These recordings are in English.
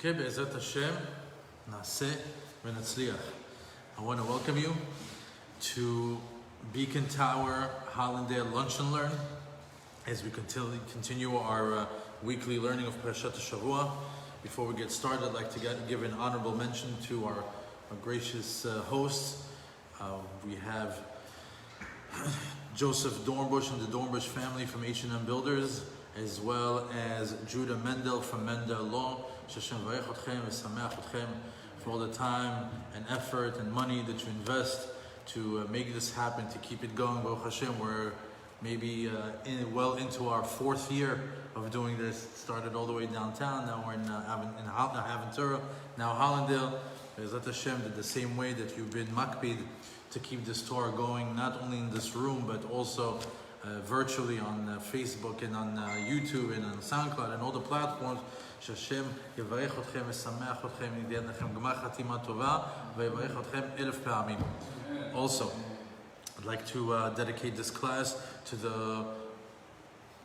Okay, Be'ezrat Hashem, Naseh v'Natzliach. I want to welcome you to Beacon Tower Hollandale Lunch and Learn as we continue our weekly learning of Parashat Shavua. Before we get started, I'd like to give an honorable mention to our gracious hosts. We have Joseph Dornbush and the Dornbush family from H&M Builders, as well as Judah Mendel from Mendel Law. Shashem v'ayich otchem v'sameach otchem for all the time and effort and money that you invest to make this happen, to keep it going. Baruch Hashem, we're maybe well into our fourth year of doing this. It started all the way downtown. Now we're in Aventura, now Hollandale. Be'ezrat Hashem, did the same way that you've been makpid to keep this Torah going, not only in this room, but also virtually on Facebook and on YouTube and on SoundCloud and all the platforms. Hashem yivarech otchem v'sameach otchem v'yitן לכם גמר חתימה טובה ויברך אתכם אלף פעמים. Also, I'd like to dedicate this class to the,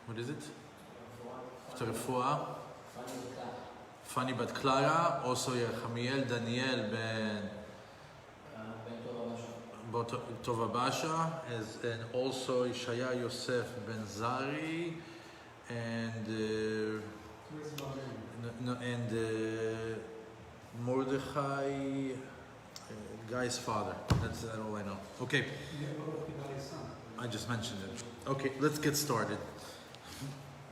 what is it? To Refuah. Fanny Bat Clara. Also Yechamiel Daniel Ben Tova Basha, and also Ishaya Yosef Ben Zari, and Mordechai, Guy's father. That's all I know. Okay. I just mentioned it. Okay, let's get started.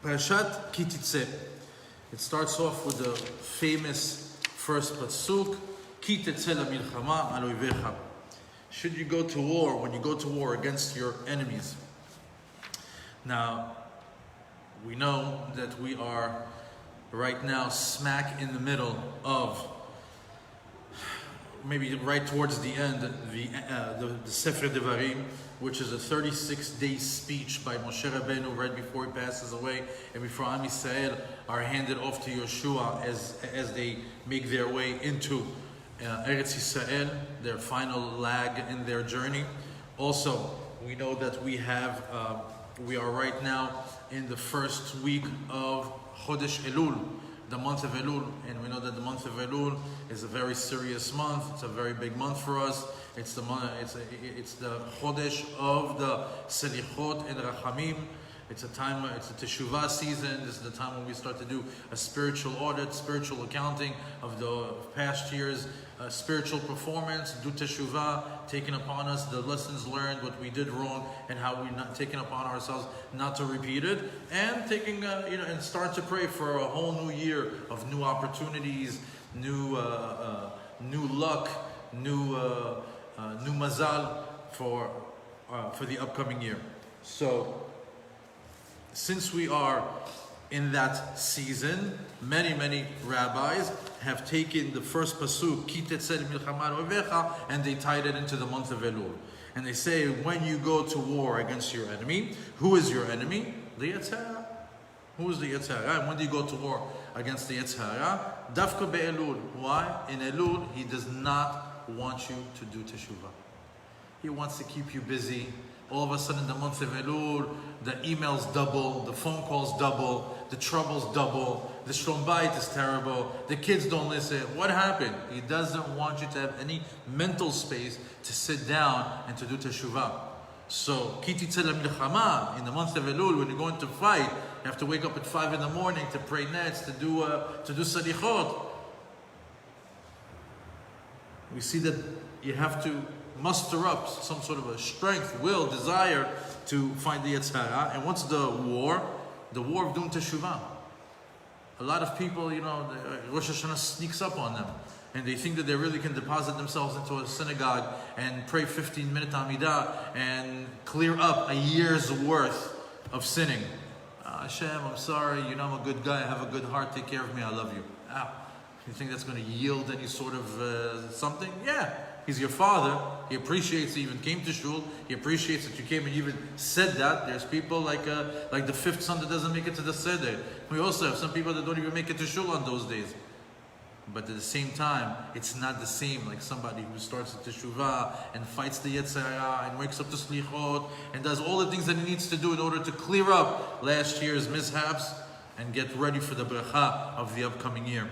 Parashat Titze. It starts off with the famous first pasuk, Ki tetze lamilchama al oivecha. Should you go to war, when you go to war against your enemies? Now, we know that we are right now smack in the middle of, maybe right towards the end, the Sefer Devarim, which is a 36-day speech by Moshe Rabbeinu right before he passes away and before Am Yisrael are handed off to Yeshua as they make their way into Eretz Yisrael, their final lag in their journey. Also, we know that we are right now in the first week of Chodesh Elul, the month of Elul, and we know that the month of Elul is a very serious month. It's a very big month for us. It's the Chodesh of the Selichot and Rachamim. It's a time, it's a Teshuvah season. This is the time when we start to do a spiritual audit, spiritual accounting of the past year's spiritual performance, do Teshuvah, taking upon us the lessons learned, what we did wrong, and how we're not taking upon ourselves not to repeat it, and taking, and start to pray for a whole new year of new opportunities, new luck, new mazal for the upcoming year. So, since we are in that season, many rabbis have taken the first pasuk, Ki tetze lemilchama al oivecha, and they tied it into the month of Elul. And they say, when you go to war against your enemy, who is your enemy? The Yetzer Hara. Who is the Yetzer Hara? And when do you go to war against the Yetzer Hara? Dafka be'Elul. Why? In Elul, he does not want you to do teshuvah. He wants to keep you busy. All of a sudden, in the month of Elul, the emails double, the phone calls double, the troubles double, the Shlom Bayit is terrible, the kids don't listen. What happened? He doesn't want you to have any mental space to sit down and to do teshuvah. So, Ki tetze lemilchama, in the month of Elul, when you're going to fight, you have to wake up at 5 in the morning to pray nets, to do salichot. We see that you have to muster up some sort of a strength, will, desire to find the Yetzer Hara. And what's the war? The war of doing teshuvah. A lot of people, Rosh Hashanah sneaks up on them, and they think that they really can deposit themselves into a synagogue and pray 15-minute Amidah and clear up a year's worth of sinning. Hashem, I'm sorry, I'm a good guy, I have a good heart, take care of me, I love you. You think that's going to yield any sort of something? Yeah. He's your father. He appreciates that you even came to shul. He appreciates that you came and even said that. There's people like the fifth son that doesn't make it to the seder. We also have some people that don't even make it to shul on those days. But at the same time, it's not the same like somebody who starts at teshuvah and fights the Yetzer Hara and wakes up to slichot and does all the things that he needs to do in order to clear up last year's mishaps and get ready for the bracha of the upcoming year.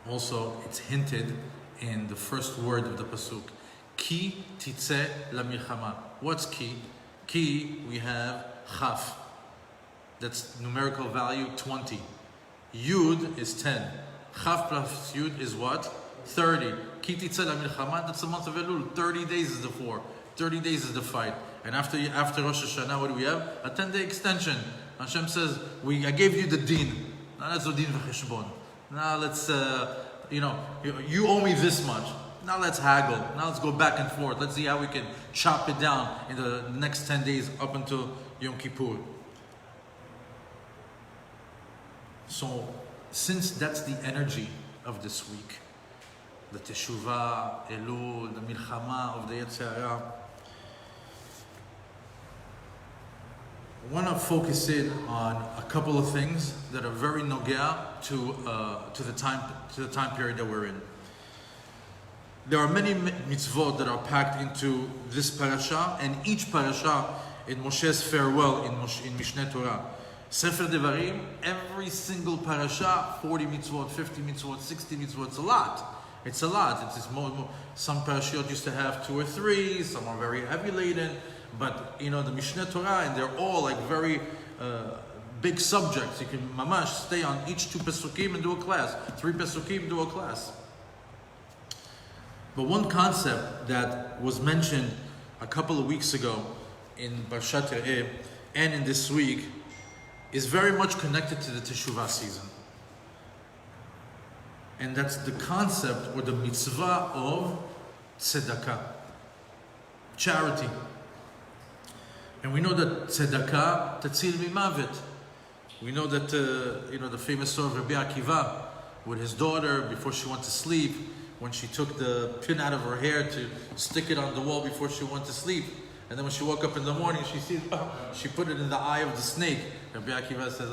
Also, it's hinted in the first word of the pasuk. Ki titze lamilchama. What's ki? Ki, we have chaf. That's numerical value 20. Yud is 10. Chaf plus Yud is what? 30. Ki titze lamilchama, that's the month of Elul. 30 days is the 4. 30 days is the fight. And after Rosh Hashanah, what do we have? A 10-day extension. Hashem says, I gave you the din. Now let's do din v'cheshbon. Now let's, you owe me this much. Now let's haggle. Now let's go back and forth. Let's see how we can chop it down in the next 10 days up until Yom Kippur. So, since that's the energy of this week, the Teshuvah, Elul, the Milchama of the Yetzer Hara, I want to focus in on a couple of things that are very nogea to the time period that we're in. There are many mitzvot that are packed into this parasha, and each parasha in Moshe's farewell in Mishneh Torah. Sefer Devarim, every single parasha, 40 mitzvot, 50 mitzvot, 60 mitzvot, it's a lot. It's a lot. It's more, some parashiyot used to have 2 or 3, some are very heavy laden. But the Mishneh Torah, and they're all like very big subjects. You can mamash stay on each 2 pesukim and do a class, 3 pesukim, do a class. But one concept that was mentioned a couple of weeks ago in Parashat Re'eh and in this week is very much connected to the Teshuvah season. And that's the concept or the mitzvah of tzedakah, charity. And we know that tzedakah tatzil mimavet. We know that the famous story of Rabbi Akiva with his daughter before she went to sleep, when she took the pin out of her hair to stick it on the wall before she went to sleep, and then when she woke up in the morning, she sees she put it in the eye of the snake. Rabbi Akiva says,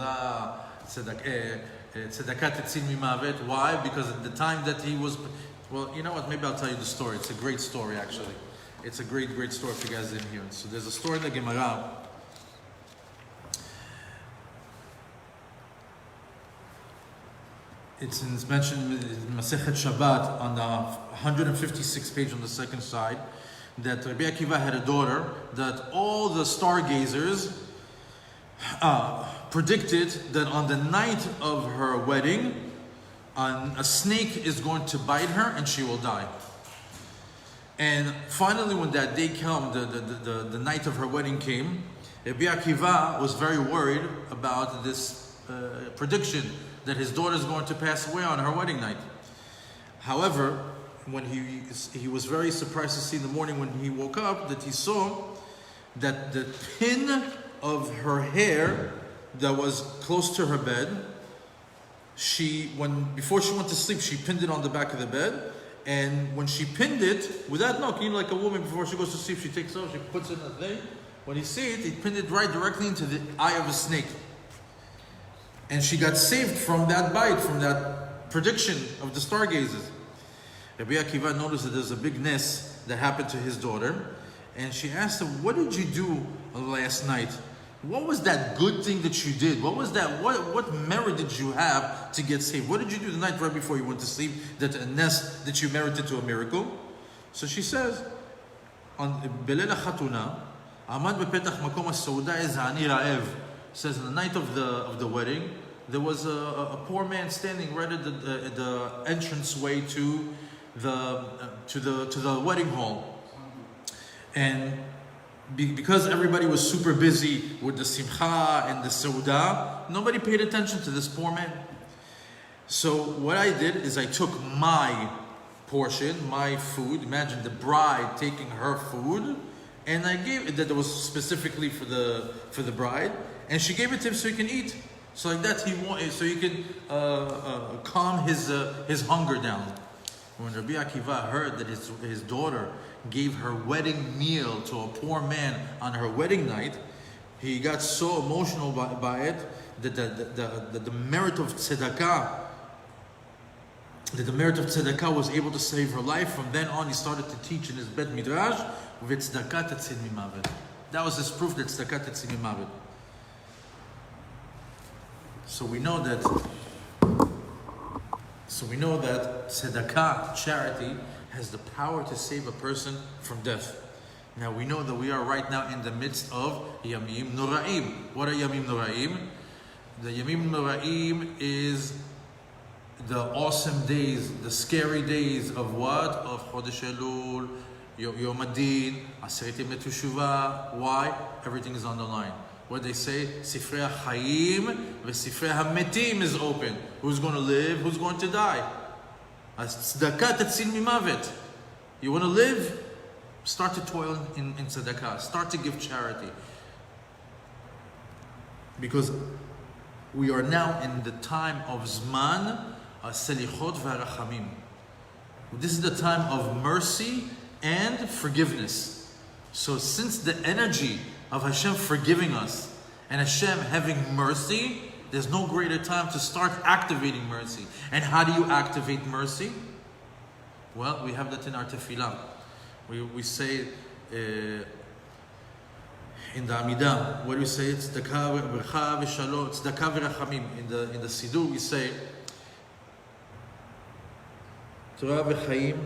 tzedakah tatzil mimavet. Why? Because at the time that he was, well, you know what? Maybe I'll tell you the story. It's a great story, actually. It's a great, great story if you guys didn't hear it. So there's a story in the Gemara. It's mentioned in Masechet Shabbat on the 156th page on the second side that Rabbi Akiva had a daughter that all the stargazers predicted that on the night of her wedding, a snake is going to bite her and she will die. And finally, when that day came, the night of her wedding came, Rabbi Akiva was very worried about this prediction that his daughter is going to pass away on her wedding night. However, when he was very surprised to see in the morning when he woke up that he saw that the pin of her hair that was close to her bed, before she went to sleep, she pinned it on the back of the bed. And when she pinned it, without knocking, like a woman before she goes to sleep, she takes it off, she puts it in a thing. When he sees it, he pinned it right directly into the eye of a snake. And she got saved from that bite, from that prediction of the stargazers. Rabbi Akiva noticed that there's a big ness that happened to his daughter. And she asked him, what did you do last night? What was that good thing that you did? What was that? What merit did you have to get saved? What did you do the night right before you went to sleep that a nest that you merited to a miracle? So she says, on Belela Chatuna, Amad bepetach makom as-sauda ezani ra'ev. Says in the night of the wedding, there was a poor man standing right at the entranceway to the wedding hall, and because everybody was super busy with the simcha and the sauda, nobody paid attention to this poor man. So what I did is I took my portion, my food. Imagine the bride taking her food, and I gave it that was specifically for the bride, and she gave it to him so he can eat. So like that so he can calm his hunger down. When Rabbi Akiva heard that his daughter gave her wedding meal to a poor man on her wedding night, he got so emotional by it that the merit of tzedakah, was able to save her life. From then on, he started to teach in his Bet Midrash, v'tzedakah tatzil mimavet. That was his proof that tzedakah tatzil mimavet. So we know that So we know that tzedakah, charity, has the power to save a person from death. Now we know that we are right now in the midst of Yamim Noraim. What are Yamim Noraim? The Yamim Noraim is the awesome days, the scary days of what? Of Chodesh Elul, Yom Adin, Aseret Yemei Teshuvah. Why? Everything is on the line. What they say, Sifrei HaChaim v'Sifrei HaMetim is open. Who's going to live? Who's going to die? Tzedakah tetzil mimavet. You want to live? Start to toil in tzedakah. Start to give charity. Because we are now in the time of Zman Selichot v'Arachamim. This is the time of mercy and forgiveness. So since the energy of Hashem forgiving us and Hashem having mercy, there's no greater time to start activating mercy. And how do you activate mercy? Well, we have that in our tefillah. We say in the Amidah, what do we say? Tzedakah v'bracha v'shalom, tzedakah v'rachamim. In the Siddur we say Torah v'chaim,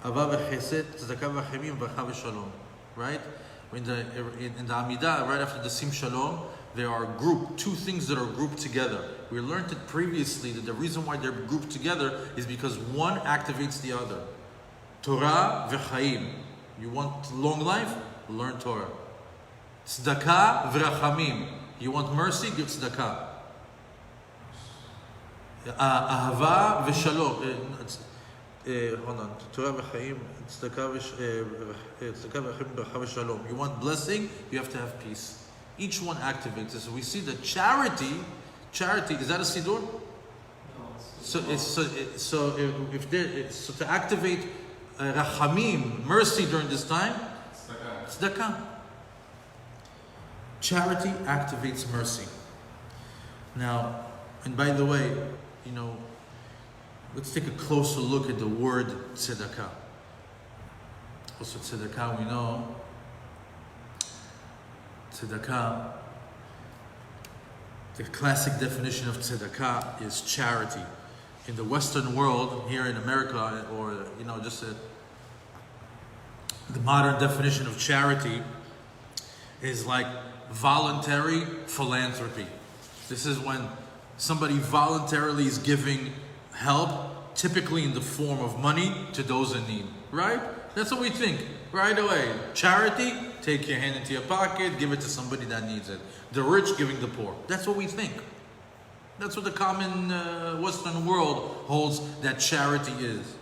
Ava v'chesed, tzedakah v'rachamim, bracha v'shalom. Right? In the Amidah, right after the Sim Shalom, there are two things that are grouped together. We learned it previously that the reason why they're grouped together is because one activates the other. Torah v'chaim. You want long life? Learn Torah. Tzedakah v'rachamim. You want mercy? Give tzedakah. Ahava v'shalom. Hold on. Torah v'chaim. Tzedakah v'rachamim. Bracha v'shalom. You want blessing? You have to have peace. Each one activates it. So we see that charity, is that a siddur? So to activate rachamim, mercy during this time, tzedakah. Charity activates mercy. Now, and by the way, let's take a closer look at the word tzedakah. Also, tzedakah, we know. Tzedakah, the classic definition of tzedakah is charity. In the Western world, here in America, or the modern definition of charity is like voluntary philanthropy. This is when somebody voluntarily is giving help, typically in the form of money, to those in need. Right? That's what we think right away. Charity, take your hand into your pocket, give it to somebody that needs it. The rich giving the poor. That's what we think. That's what the common Western world holds that charity is.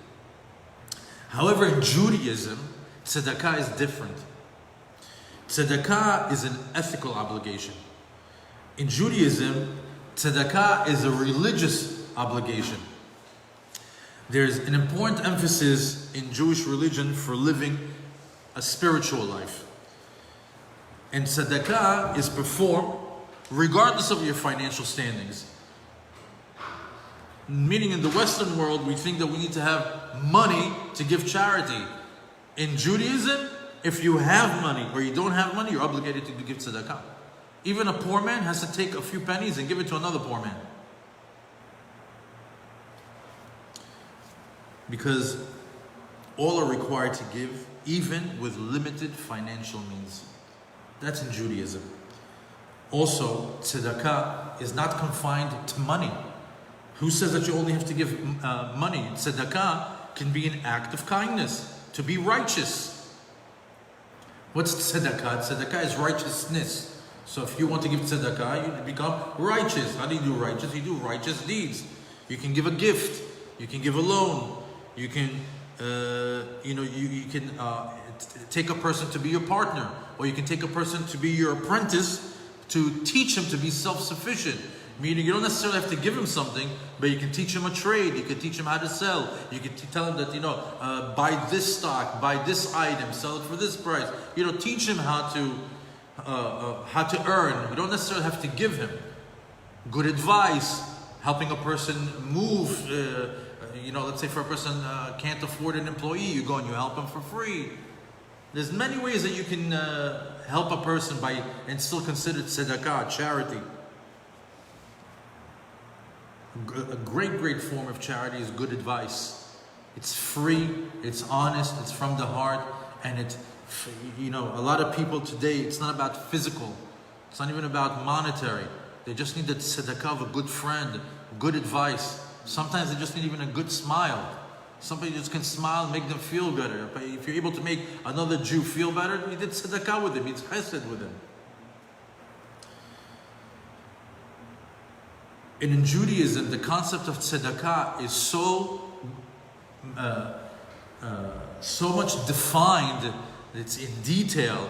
However, in Judaism, tzedakah is different. Tzedakah is an ethical obligation. In Judaism, tzedakah is a religious obligation. There's an important emphasis in Jewish religion for living a spiritual life. And tzedakah is performed regardless of your financial standings. Meaning in the Western world, we think that we need to have money to give charity. In Judaism, if you have money or you don't have money, you're obligated to give tzedakah. Even a poor man has to take a few pennies and give it to another poor man. Because all are required to give, even with limited financial means. That's in Judaism. Also, tzedakah is not confined to money. Who says that you only have to give money? Tzedakah can be an act of kindness, to be righteous. What's tzedakah? Tzedakah is righteousness. So if you want to give tzedakah, you become righteous. How do you do righteous? You do righteous deeds. You can give a gift. You can give a loan. You can, take a person to be your partner, or you can take a person to be your apprentice to teach him to be self-sufficient. Meaning you don't necessarily have to give him something, but you can teach him a trade. You can teach him how to sell. You can tell him that, buy this stock, buy this item, sell it for this price. Teach him how to earn. You don't necessarily have to give him. Good advice, helping a person move. Let's say for a person can't afford an employee, you go and you help him for free. There's many ways that you can help a person and still consider tzedakah, charity. A great form of charity is good advice. It's free, it's honest, it's from the heart, and a lot of people today, it's not about physical, it's not even about monetary. They just need the tzedakah of a good friend, good advice. Sometimes they just need even a good smile. Somebody just can smile and make them feel better. If you're able to make another Jew feel better, you did tzedakah with him, you did chesed with him. And in Judaism, the concept of tzedakah is so much defined, it's in detail,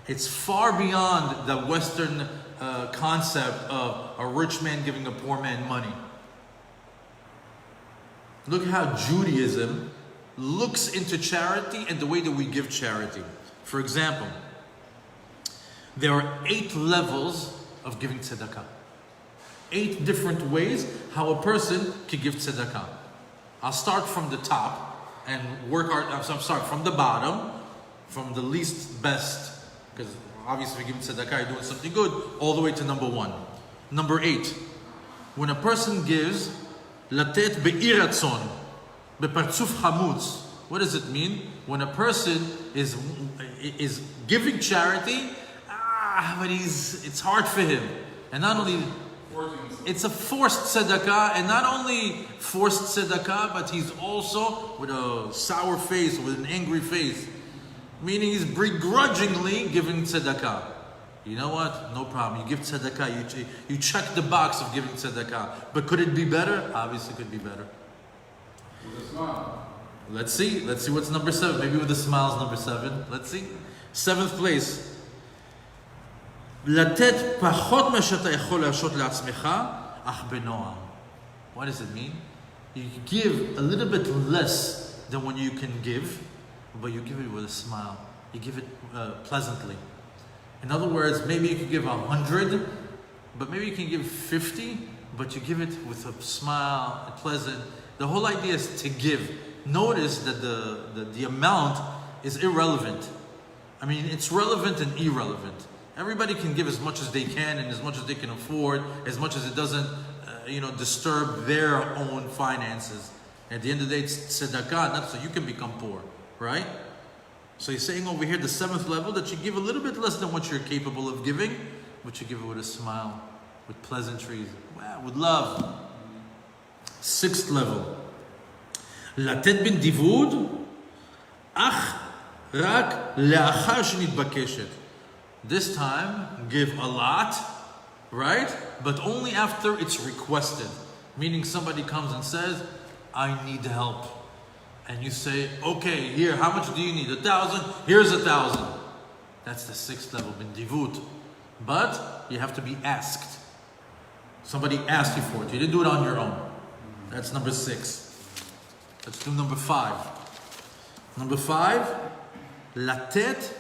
it's far beyond the Western concept of a rich man giving a poor man money. Look how Judaism looks into charity and the way that we give charity. For example, there are 8 levels of giving tzedakah. 8 different ways how a person can give tzedakah. I'll start from the top and from the bottom, from the least best, because obviously if you're giving tzedakah, you're doing something good, all the way to number 1. Number 8, when a person gives latet be'iratzon, be'partzuf hamutz. What does it mean? When a person is giving charity, but it's hard for him. And not only, it's a forced tzedakah, and not only forced tzedakah, but he's also with a sour face, with an angry face. Meaning he's begrudgingly giving tzedakah. You know what? No problem. You give tzedakah. You check the box of giving tzedakah. But could it be better? Obviously, it could be better. With a smile. Let's see. Let's see what's number 7. Maybe with a smile is number 7. Let's see. 7th place. לתת פחות משאתה יכול להרשות לעצמך, אך בנועם. What does it mean? You give a little bit less than when you can give, but you give it with a smile. You give it pleasantly. In other words, maybe you can give 100, but maybe you can give 50, but you give it with a smile, pleasant. The whole idea is to give. Notice that the amount is irrelevant. I mean, it's relevant and irrelevant. Everybody can give as much as they can and as much as they can afford, as much as it doesn't, disturb their own finances. At the end of the day, it's tzedakah, not so you can become poor, right? So he's saying over here, the 7th level, that you give a little bit less than what you're capable of giving, but you give it with a smile, with pleasantries, with love. 6th level. לתת בנדיבות, אך רק לאחר שנתבקשת. This time, give a lot, right? But only after it's requested. Meaning somebody comes and says, I need help. And you say, okay, here, how much do you need? 1,000? Here's 1,000. That's the 6th level, bindivut. But you have to be asked. Somebody asked you for it. You didn't do it on your own. That's number 6. Let's do number 5. Number 5, latet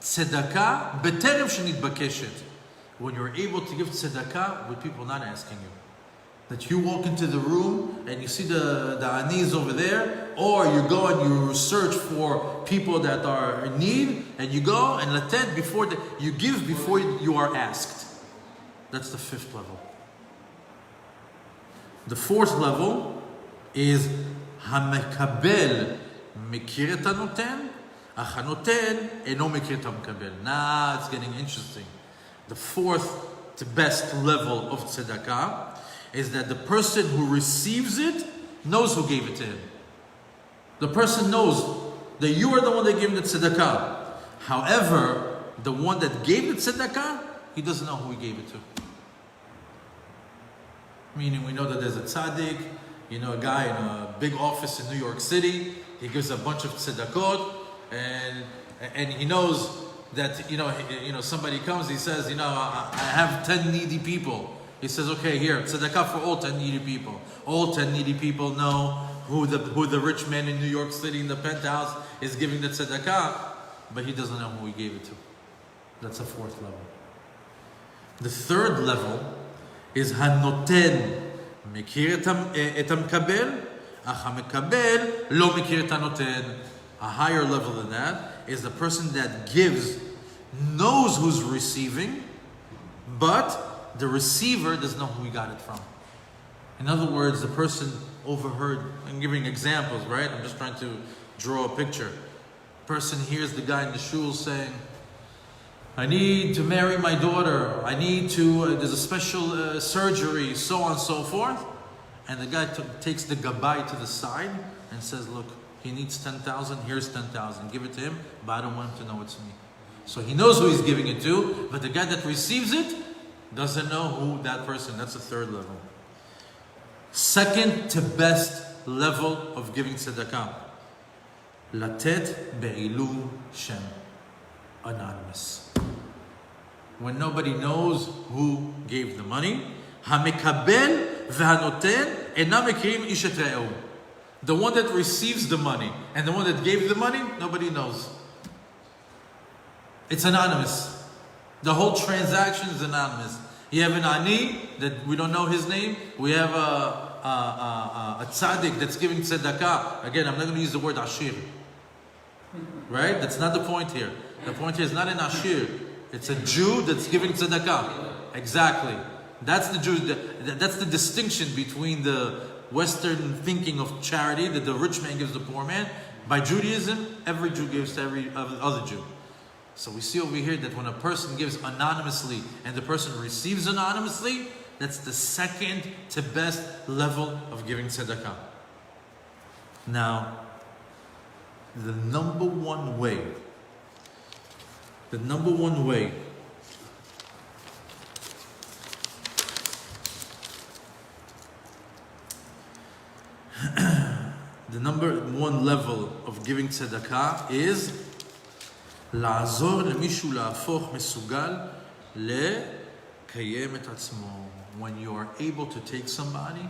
tzedakah beterem shenitbakeshet. When you're able to give tzedakah with people not asking you. That you walk into the room and you see the anis over there, or you go and you search for people that are in need, and you go and latet you give before you are asked. That's the 5th level. The 4th level is hamekabel mikir et hanoten, ach hanoten eno mikir et hamekabel. Now it's getting interesting. The 4th to best level of tzedakah is that the person who receives it knows who gave it to him. The person knows that you are the one that gave him the tzedakah. However, the one that gave the tzedakah, he doesn't know who he gave it to. Meaning we know that there's a tzaddik, a guy in a big office in New York City, he gives a bunch of tzedakot, and he knows that, somebody comes, he says, I have 10 needy people. He says, okay, here, tzedakah for all 10 needy people. All 10 needy people know who the rich man in New York City in the penthouse is giving the tzedakah, but he doesn't know who he gave it to. That's a 4th level. The 3rd level is hanoten mikir et hamekabel, ach hamekabel lo mikir et hanoten. A higher level than that is the person that gives knows who's receiving, but the receiver doesn't know who he got it from. In other words, the person overheard. I'm giving examples, right? I'm just trying to draw a picture. Person hears the guy in the shul saying, I need to marry my daughter. I need to, there's a special surgery, so on and so forth. And the guy takes the gabbai to the side and says, look, he needs 10,000, here's 10,000. Give it to him, but I don't want him to know it's me. So he knows who he's giving it to, but the guy that receives it doesn't know who that person. That's the third level. Second to best level of giving tzedakah. Latet be'ilul shem. Anonymous. When nobody knows who gave the money. Hamekabel v'hanoten enam mekirim ish et re'ehu. The one that receives the money and the one that gave the money, nobody knows. It's anonymous. The whole transaction is anonymous. You have an ani that we don't know his name. We have a tzaddik that's giving tzedakah. Again, I'm not going to use the word ashir. Right? That's not the point here. The point here is not an ashir. It's a Jew that's giving tzedakah. Exactly. That's the Jew. That's the distinction between the Western thinking of charity, that the rich man gives the poor man. By Judaism, every Jew gives to every other Jew. So we see over here that when a person gives anonymously and the person receives anonymously, that's the second to best level of giving tzedakah. Now, the number one way the number one level of giving tzedakah is לעזור למישהו להפוך מסוגל לקיים את עצמו. When you are able to take somebody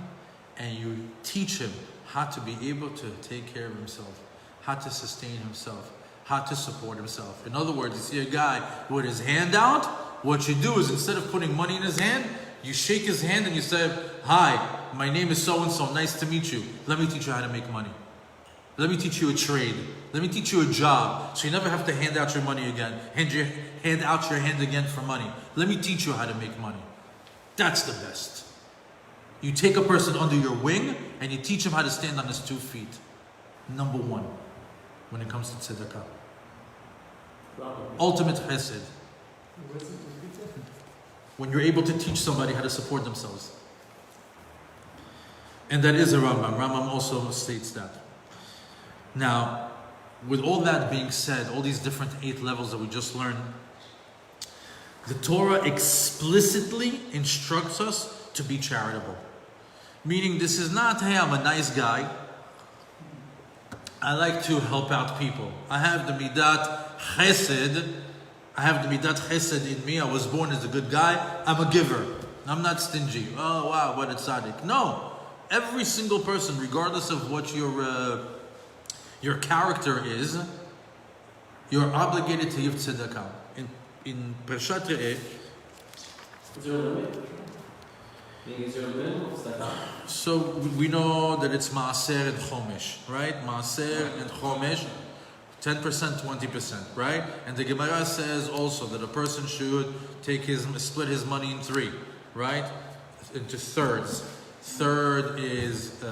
and you teach him how to be able to take care of himself, how to sustain himself, how to support himself. In other words, you see a guy with his hand out, what you do is instead of putting money in his hand, you shake his hand and you say, hi, my name is so-and-so, nice to meet you. Let me teach you how to make money. Let me teach you a trade. Let me teach you a job. So you never have to hand out your money again. Hand out your hand again for money. Let me teach you how to make money. That's the best. You take a person under your wing and you teach him how to stand on his 2 feet. Number one, when it comes to tzedakah. Ultimate chesed. When you're able to teach somebody how to support themselves. And that is a Rambam. Rambam also states that. Now, with all that being said, all these different 8 levels that we just learned, the Torah explicitly instructs us to be charitable. Meaning this is not, hey, I'm a nice guy. I like to help out people. I have the midat chesed. I have the midat chesed in me. I was born as a good guy. I'm a giver. I'm not stingy. Oh, wow, what a tzaddik. No. Every single person, regardless of what your character is, you're obligated to give tzedakah. In Parashat Re'eh, so we know that it's Maaser and Chomesh, right? Maaser and Chomesh, 10%, 20%, right? And the Gemara says also that a person should split his money in 3, right? Into thirds. Third is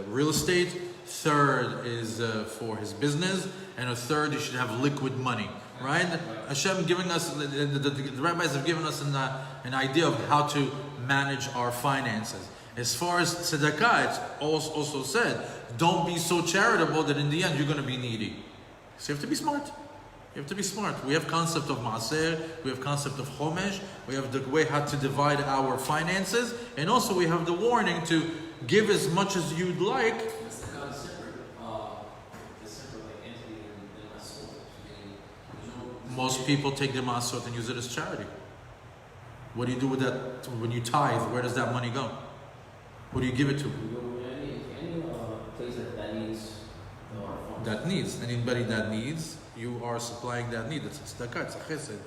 real estate. Third is for his business, and a third he should have liquid money, right? Hashem giving us, the rabbis have given us an idea of how to manage our finances. As far as tzedakah, it's also said, don't be so charitable that in the end you're going to be needy. So you have to be smart. You have to be smart. We have concept of maaser, we have concept of chomesh, we have the way how to divide our finances, and also we have the warning to give as much as you'd like. Most people take the masot and use it as charity. What do you do with that when you tithe? Where does that money go? Who do you give it to? Any place that needs. That needs. Anybody that needs, you are supplying that need. It's tzedakah, it's a chesed.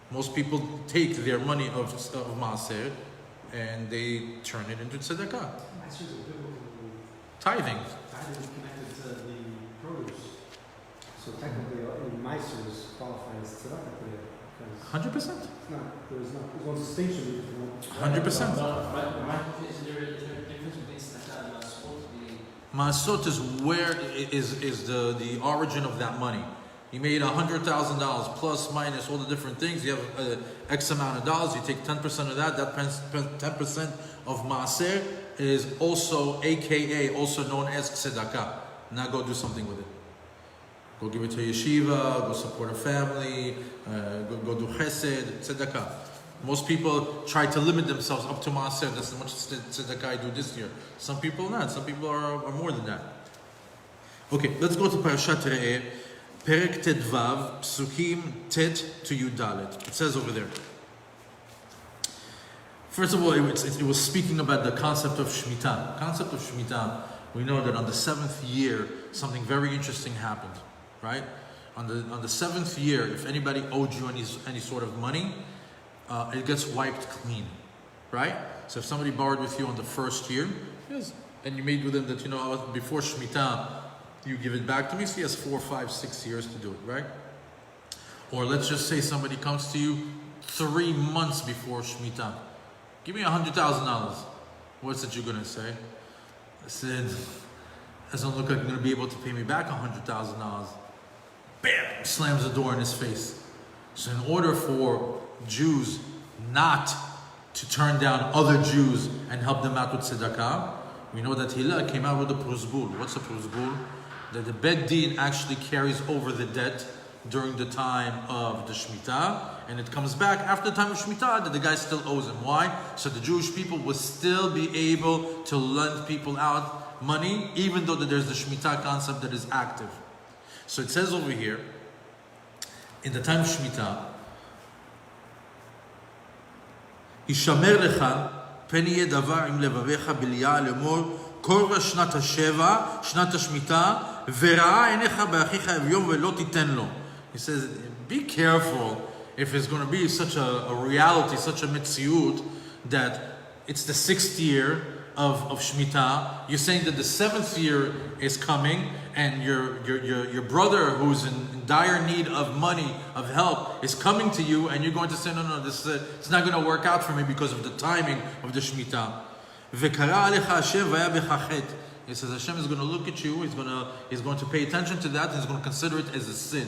Most people take their money of maaser and they turn it into tzedakah. Tithing. Tithing is connected to the produce. So technically, any Meiser is qualifying as tzedakah today. 100%. There's no distinction. 100%. My question is there a difference between tzedakah and masot? Masot is where is the origin of that money. You made $100,000 plus minus all the different things. You have X amount of dollars. You take 10% of that. That 10% of maaser is also, AKA, also known as tzedakah. Now go do something with it. Go give it to a yeshiva. Go support a family. Go do chesed, tzedakah. Most people try to limit themselves up to maaser. That's how much tzedakah I do this year. Some people not. Some people are more than that. Okay, let's go to Parashat Re'eh. Perek Tedvav, Psukim Tet to Yudalet. It says over there. First of all, it was speaking about the concept of Shemitah. The concept of Shemitah, we know that on the 7th year, something very interesting happened, right? On the 7th year, if anybody owed you any sort of money, it gets wiped clean, right? So if somebody borrowed with you on the 1st year, yes, and you made with them that, before Shemitah, you give it back to me, so he has 4, 5, 6 years to do it, right? Or let's just say somebody comes to you 3 months before Shemitah. Give me $100,000. What's it you're going to say? I said, doesn't look like you're going to be able to pay me back $100,000. Bam! Slams the door in his face. So in order for Jews not to turn down other Jews and help them out with tzedakah, we know that Hillel came out with a pruzbul. What's a pruzbul? That the Bed Din actually carries over the debt during the time of the Shemitah, and it comes back after the time of Shemitah that the guy still owes him. Why? So the Jewish people will still be able to lend people out money, even though that there's the Shemitah concept that is active. So it says over here, in the time of Shemitah, Yishamer lecha פן יהיה דבר עם לבביך בליעה לאמור כל שנת השבע, שנת השמיטה, וראה עיניך באחיך אביום ולא תיתן לו. He says, be careful if it's going to be such a reality, such a metziut, that it's the 6th year of Shemitah. You're saying that the 7th year is coming, and your brother who's in dire need of money, of help, is coming to you, and you're going to say, no, it's not going to work out for me because of the timing of the Shemitah. He says Hashem is going to look at you, he's going to pay attention to that, and he's going to consider it as a sin.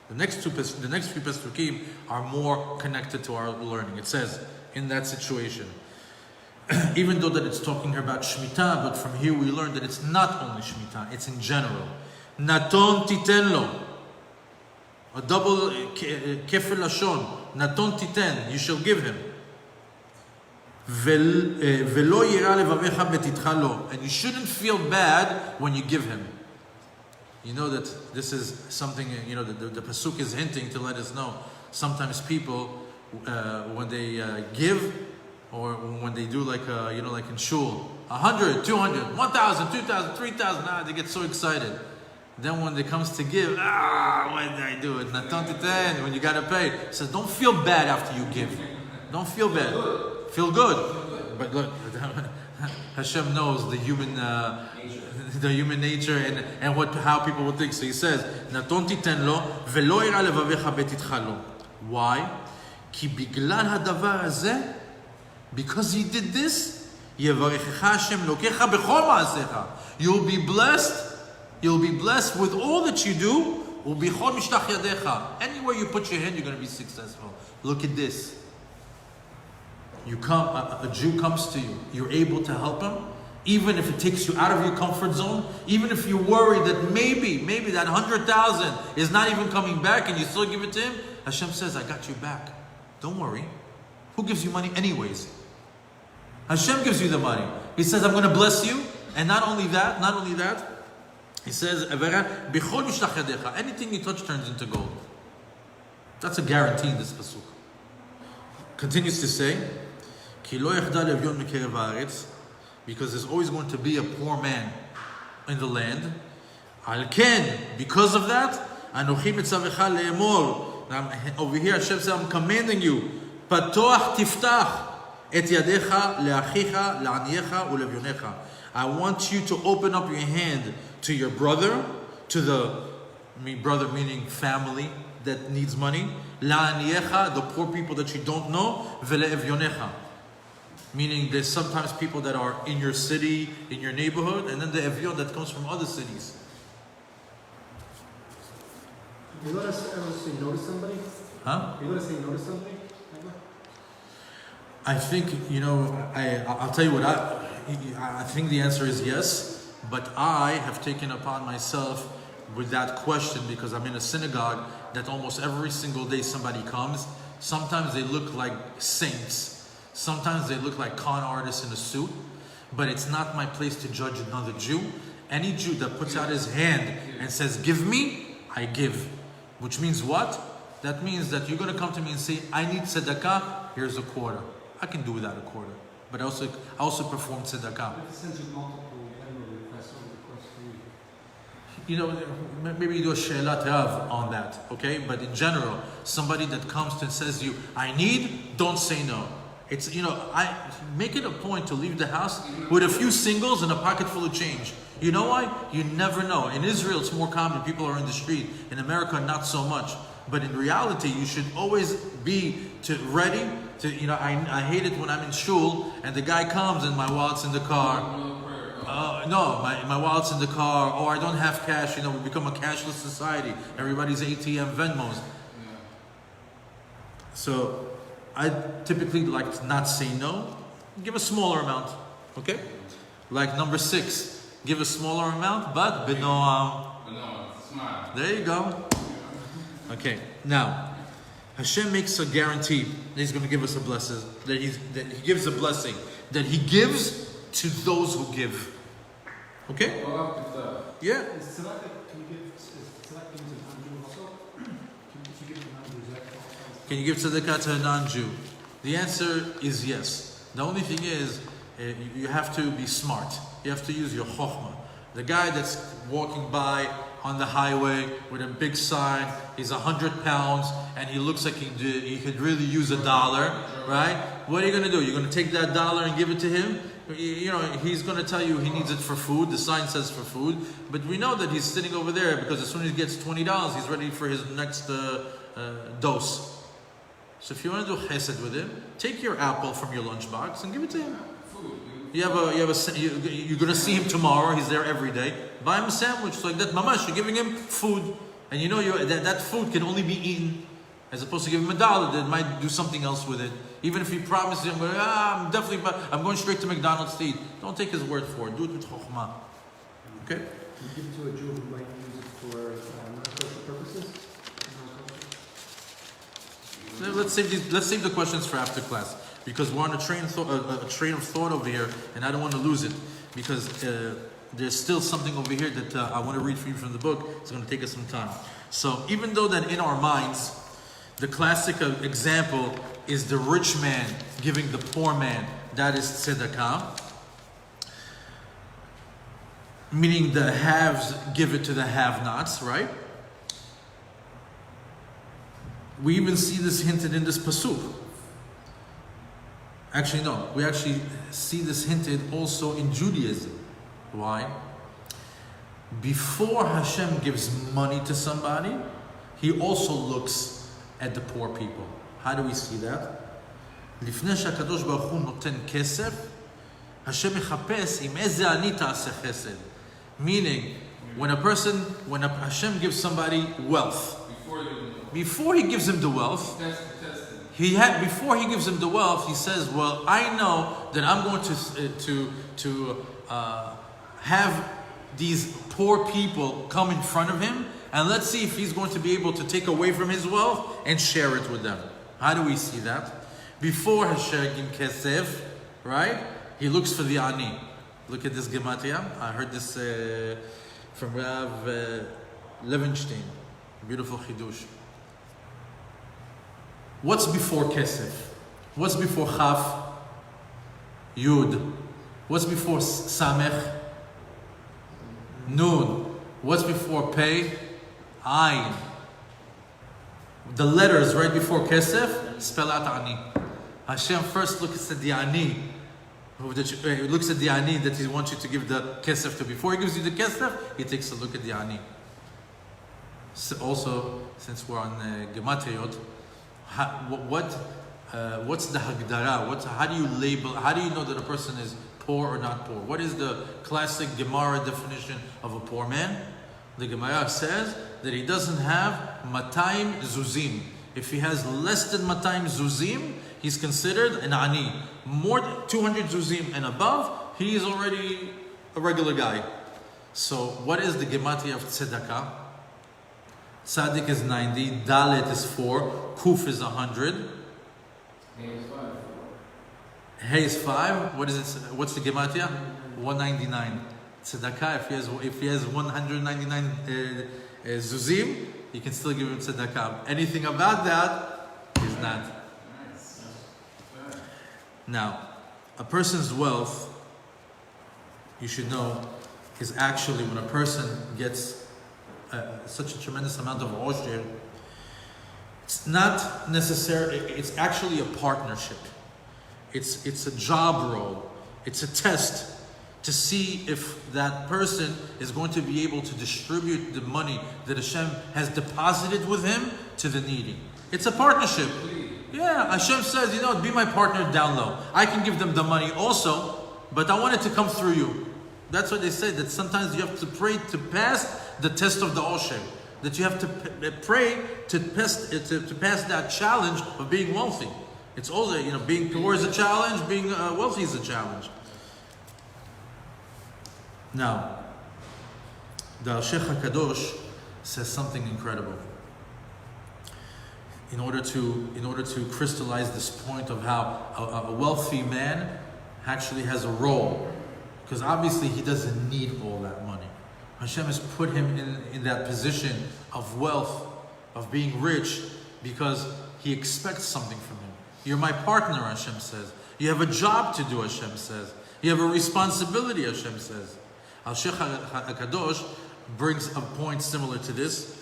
The next few Pesukim are more connected to our learning. It says, in that situation, even though that it's talking here about Shemitah, but from here we learn that it's not only Shemitah, it's in general. Naton titen lo. A double kefir lashon. Naton titen, you shall give him. Velo yira levavecha betitcha lo. And you shouldn't feel bad when you give him. You know that this is something, the Pasuk is hinting to let us know. Sometimes people, when they give, or when they do like in shul, 100, 200, 1,000, 2,000, 3,000, they get so excited. Then when it comes to give, why did I do it? When you gotta pay. It says, don't feel bad after you give. Don't feel bad. Feel good. But look, Hashem knows the human nature and how people would think. So he says, "Naton titen lo velo ira levavecha betitcha lo." Why? Ki biglal hadavar hazeh, because he did this, yevarechecha Hashem lokecha bechol ma'asecha. You'll be blessed. You'll be blessed with all that you do. Ubichol mishtach yadecha. Anywhere you put your hand, you're going to be successful. Look at this. You come, a Jew comes to you. You're able to help him, even if it takes you out of your comfort zone. Even if you worry that maybe that 100,000 is not even coming back, and you still give it to him. Hashem says, "I got you back. Don't worry." Who gives you money anyways? Hashem gives you the money. He says, "I'm going to bless you," and not only that. He says, anything you touch turns into gold. That's a guarantee in this pasuk. Continues to say, because there's always going to be a poor man in the land. Because of that, over here Hashem says, I'm commanding you, patoach tiftach et yadecha leachicha le'aniyecha u'levyonecha. I want you to open up your hand to your brother, brother meaning family, that needs money. La'aniyecha, the poor people that you don't know. Ve'le'evyonecha. Meaning there's sometimes people that are in your city, in your neighborhood, and then the evyon that comes from other cities. You let us ever say no to somebody? Huh? You let us say no to somebody? I think, I'll tell you what, I think the answer is yes, but I have taken upon myself with that question because I'm in a synagogue that almost every single day somebody comes. Sometimes they look like saints. Sometimes they look like con artists in a suit, but it's not my place to judge another Jew. Any Jew that puts out his hand and says, give me, I give. Which means what? That means that you're going to come to me and say, I need tzedakah, here's a quarter. I can do without a quarter. But I also perform tzedakah. If it sends you multiple requests over the course of the week. Maybe you do a she'elat rav on that, okay? But in general, somebody that comes and says to you, I need, don't say no. It's, I make it a point to leave the house with a few singles and a pocket full of change. You know why? You never know. In Israel, it's more common. People are in the street. In America, not so much. But in reality, you should always be ready to, I hate it when I'm in shul and the guy comes and my wallet's in the car. No, my wallet's in the car, or I don't have cash. We become a cashless society. Everybody's ATM Venmos. So I typically like to not say no. Give a smaller amount, okay? Like number 6, give a smaller amount, but benoam. Smile. There you go. Okay, now Hashem makes a guarantee that He's going to give us a blessing. That He gives a blessing. That He gives to those who give. Okay? Yeah. Is tzedakah, can you give tzedakah to non-Jew also? If you give to non-Jew, is that also? Can you give tzedakah to a non-Jew? The answer is yes. The only thing is, you have to be smart. You have to use your chokhmah. The guy that's walking by on the highway with a big sign, he's 100 pounds, and he looks like he could really use $1, right? What are you going to do? You're going to take that dollar and give it to him? He's going to tell you he needs it for food. The sign says for food. But we know that he's sitting over there because as soon as he gets $20, he's ready for his next dose. So if you want to do chesed with him, take your apple from your lunchbox and give it to him. You're going to see him tomorrow. He's there every day. Buy him a sandwich like that. Mamash, you're giving him food. And that food can only be eaten. As opposed to give him $1 that might do something else with it. Even if he promises him, I'm going straight to McDonald's to eat. Don't take his word for it. Do it with chokhmah. Okay? You give it to a Jew who might use it for non-kosher purposes? Let's save the questions for after class. Because we're on a train of thought over here, and I don't want to lose it. Because there's still something over here that I want to read for you from the book. It's going to take us some time. So even though that in our minds, the classic example is the rich man giving the poor man, that is tzedakah. Meaning the haves give it to the have-nots, right? We even see this hinted in this pasuk. Actually, no. We actually see this hinted also in Judaism. Why? Before Hashem gives money to somebody, He also looks at the poor people. How do we see that? לפני שהקדוש ברוך הוא נותן כסף, Hashem מחפש עם איזה אני תעשה חסד. Meaning, when Hashem gives somebody wealth, before He gives him the wealth, before He gives him the wealth, He says, well, I know that I'm going to have these poor people come in front of Him, and let's see if He's going to be able to take away from His wealth and share it with them. How do we see that? Before Hashem Kesef, right? He looks for the Ani. Look at this Gematria. I heard this from Rav Levenstein. Beautiful Chidush. What's before Kesef? What's before Chaf? Yud. What's before Samech? Nun. What's before Pei? Ayin. The letters right before Kesef spell out Ani. Hashem first looks at the Ani. He looks at the Ani that He wants you to give the Kesef to. Before He gives you the Kesef, He takes a look at the Ani. So also, since we're on Gematriot, what's the Hagdara? How do you label, how do you know that a person is poor or not poor? What is the classic Gemara definition of a poor man? The Gemara says that he doesn't have Matayim Zuzim. If he has less than Matayim Zuzim, he's considered an Ani. More than 200 Zuzim and above, he is already a regular guy. So what is the Gematria of Tzedakah? Tzadik is 90, Dalet is 4, Kuf is 100, Hey is 5. What is it? What's the Gematria? 199. Tzedakah, if he has 199 Zuzim, you can still give him Tzedakah. Anything about that is not. Now, a person's wealth, you should know, is actually when a person gets such a tremendous amount of osher, it's not necessarily, it's actually a partnership. It's a job role. It's a test to see if that person is going to be able to distribute the money that Hashem has deposited with him to the needy. It's a partnership. Yeah, Hashem says, be my partner down low. I can give them the money also, but I want it to come through you. That's what they say, that sometimes you have to pray to pass the test of the Osher. That you have to pray to pass that challenge of being wealthy. It's also, being poor is a challenge, being wealthy is a challenge. Now, the Sheikh HaKadosh says something incredible. In order to crystallize this point of how a wealthy man actually has a role, because obviously he doesn't need all that money. Hashem has put him in that position of wealth, of being rich, because he expects something from him. You're my partner, Hashem says. You have a job to do, Hashem says. You have a responsibility, Hashem says. Al-Sheikh HaKadosh brings a point similar to this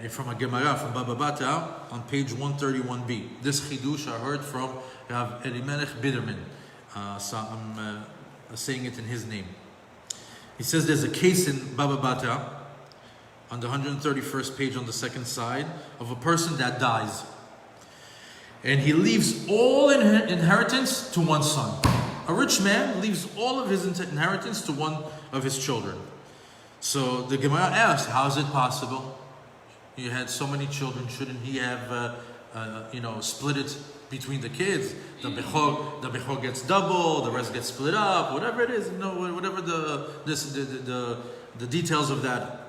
from a Gemara from Baba Bata on page 131b. This chidush I heard from Rav Elimelech Biderman. So I'm saying it in his name. He says there's a case in Baba Bata on the 131st page on the second side of a person that dies. And he leaves all inheritance to one son. A rich man leaves all of his inheritance to one of his children. So the Gemara asked, how is it possible? You had so many children, shouldn't he have split it between the kids? The Bechor gets double, the rest gets split up, whatever it is, whatever the details of that.